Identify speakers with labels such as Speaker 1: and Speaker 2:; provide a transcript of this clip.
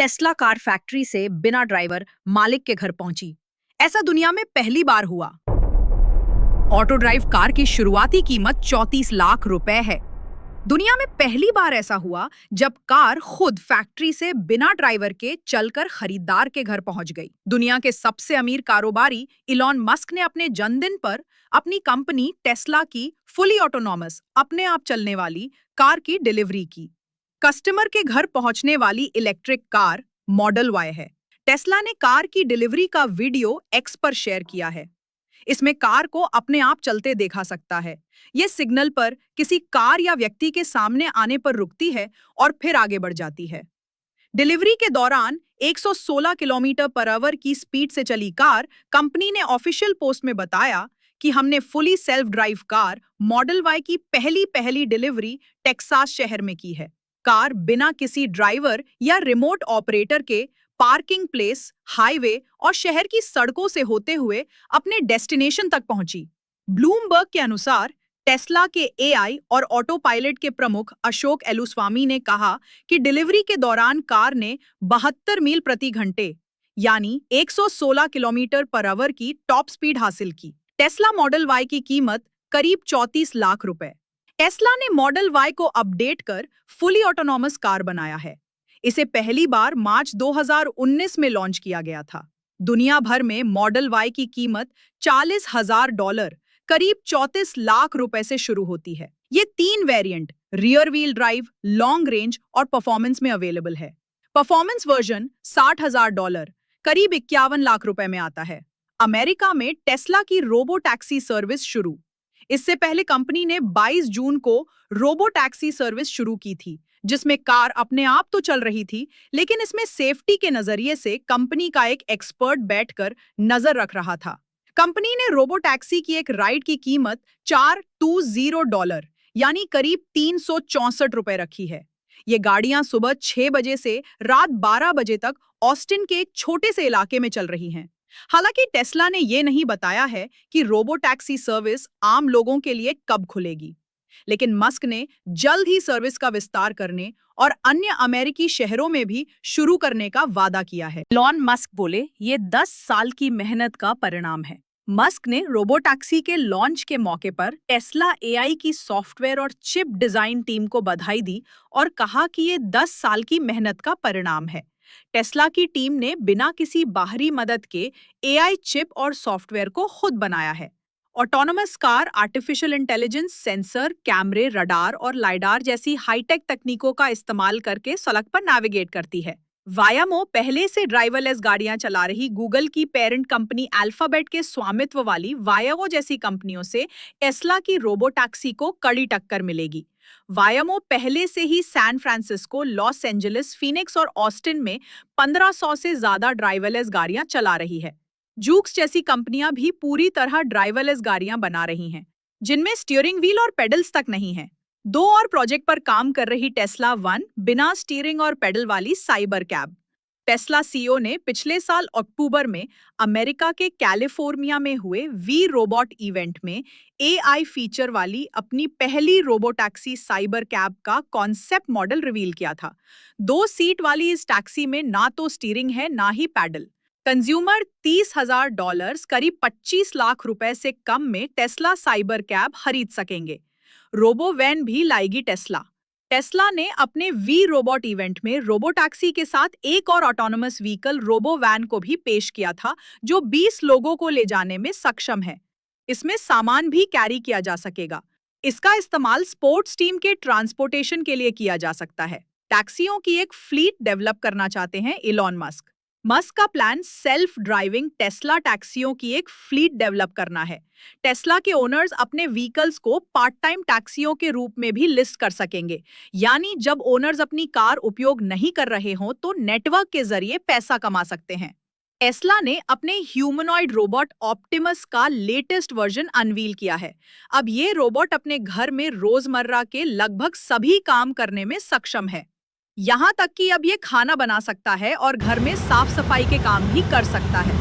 Speaker 1: Tesla car factory से बिना driver मालिक के घर पहुंची। ऐसा दुनिया में पहली बार हुआ। ऑटो ड्राइव कार की शुरुआती कीमत 34 लाख रुपए है। दुनिया में पहली बार ऐसा हुआ जब कार खुद फैक्ट्री से बिना ड्राइवर के चलकर खरीदार के घर पहुंच गई। दुनिया के सबसे अमीर कारोबारी इलॉन मस्क ने अपने जन्मदिन पर अपनी कंपनी टेस्ला की फुली ऑटोनॉमस अपने आप चलने वाली कार की डिलीवरी की। कस्टमर के घर पहुंचने वाली इलेक्ट्रिक कार मॉडल वाई है। टेस्ला ने कार की डिलीवरी का वीडियो एक्स पर शेयर किया है। इसमें कार को अपने आप चलते देखा सकता है। यह सिग्नल पर किसी कार या व्यक्ति के सामने आने पर रुकती है और फिर आगे बढ़ जाती है। डिलीवरी के दौरान 116 किलोमीटर पर आवर की स्पीड से चली कार। कंपनी ने ऑफिशियल पोस्ट में बताया कि हमने fully self drive car model Y की पहली डिलीवरी टेक्सास शहर में की है। कार बिना किसी ड्राइवर या रिमोट ऑपरेटर के पार्किंग प्लेस, हाईवे और शहर की सड़कों से होते हुए अपने डेस्टिनेशन तक पहुंची। ब्लूमबर्ग के अनुसार टेस्ला के एआई और ऑटो पायलट के प्रमुख अशोक एलुस्वामी ने कहा कि डिलीवरी के दौरान कार ने 72 मील प्रति घंटे यानी 116 किलोमीटर पर आवर की टॉप स्पीड हासिल की। टेस्ला मॉडल वाई की कीमत करीब 34 लाख रुपए। टेस्ला ने मॉडल वाई को अपडेट कर फुली ऑटोनॉमस कार बनाया है। इसे पहली बार मार्च 2019 में लॉन्च किया गया था। दुनिया भर में मॉडल वाई की कीमत $40,000 करीब 34 लाख रुपए से शुरू होती है। ये 3 variant rear wheel drive, long range और परफॉर्मेंस में अवेलेबल है। परफॉर्मेंस वर्जन $60,000 करीब 51 लाख रुपए में आता है। अमेरिका में टेस्ला की रोबो टैक्सी सर्विस शुरू। इससे पहले कंपनी ने 22 जून को रोबो टैक्सी सर्विस शुरू की थी, जिसमें कार अपने आप तो चल रही थी, लेकिन इसमें सेफ्टी के नजरिए से कंपनी का एक एक्सपर्ट बैठकर नजर रख रहा था। कंपनी ने रोबो टैक्सी की एक राइड की कीमत $420 यानी करीब 364 रुपए रखी है। ये गाड़ियां सुबह 6 बजे से रात 12 बजे तक ऑस्टिन के एक छोटे से इलाके में चल रही हैं। हालांकि टेस्ला ने यह नहीं बताया है कि रोबो टैक्सी सर्विस आम लोगों के लिए कब खुलेगी, लेकिन मस्क ने जल्द ही सर्विस का विस्तार करने और अन्य अमेरिकी शहरों में भी शुरू करने का वादा किया है। इलॉन मस्क बोले, ये 10 साल की मेहनत का परिणाम है। मस्क ने रोबो टैक्सी के लॉन्च के मौके पर टेस्ला एआई की सॉफ्टवेयर और चिप डिजाइन टीम को बधाई दी और कहा कि ये 10 साल की मेहनत का परिणाम है। टेस्ला की टीम ने बिना किसी बाहरी मदद के एआई चिप और सॉफ्टवेयर को खुद बनाया है। Autonomous car artificial intelligence, sensor, कैमरे, रडार और लाइडार जैसी हाईटेक तकनीकों का इस्तेमाल करके सड़क पर नेविगेट करती है। वायामो पहले से ड्राइवरलेस गाड़ियां चला रही गूगल की पेरेंट कंपनी अल्फाबेट के स्वामित्व वाली वायामो जैसी कंपनियों से टेस्ला की रोबो टैक्सी को कड़ी टक्कर मिलेगी। वायामो पहले से ही San Francisco, Los Angeles, Phoenix और ऑस्टिन में 1500 से ज्यादा ड्राइवरलेस गाड़ियां चला रही है। जूक्स जैसी कंपनियां भी पूरी तरह ड्राइवरलेस गाड़ियां बना रही हैं, जिनमें स्टीयरिंग व्हील और पेडल्स तक नहीं है। 2 और प्रोजेक्ट पर काम कर रही टेस्ला वन बिना स्टीयरिंग और पेडल वाली साइबर कैब। टेस्ला सीईओ ने पिछले साल अक्टूबर में अमेरिका के कैलिफोर्निया में हुए वी रोबोट इवेंट में एआई फीचर वाली अपनी पहली रोबो टैक्सी साइबर कैब का कॉन्सेप्ट मॉडल रिवील किया था। 2 सीट वाली इस टैक्सी में ना तो स्टीयरिंग है ना ही पैडल। कंज्यूमर $30,000 करीब 25 लाख रुपए से कम में टेस्ला साइबर कैब खरीद सकेंगे। रोबो वैन भी लाएगी टेस्ला। टेस्ला ने अपने वी रोबोट इवेंट में रोबो टैक्सी के साथ एक और ऑटोनोमस व्हीकल रोबो वैन को भी पेश किया था, जो 20 लोगों को ले जाने में सक्षम है। इसमें सामान भी कैरी किया जा सकेगा। इसका इस्तेमाल स्पोर्ट्स टीम के ट्रांसपोर्टेशन के लिए किया जा सकता है। टैक्सियों की एक फ्लीट डेवलप करना चाहते हैं इलॉन मस्क। मस्क का प्लान सेल्फ ड्राइविंग टेस्ला टैक्सियों की एक फ्लीट डेवलप करना है। टेस्ला के ओनर्स अपने व्हीकल्स को पार्ट टाइम टैक्सियों के रूप में भी लिस्ट कर सकेंगे, यानी जब ओनर्स अपनी कार उपयोग नहीं कर रहे हों तो नेटवर्क के जरिए पैसा कमा सकते हैं। टेस्ला ने अपने ह्यूमनॉइड रोबोट ऑप्टिमस का लेटेस्ट वर्जन अनवील किया है। अब ये रोबोट अपने घर में रोजमर्रा के लगभग सभी काम करने में सक्षम है। यहाँ तक कि अब ये खाना बना सकता है और घर में साफ सफाई के काम भी कर सकता है।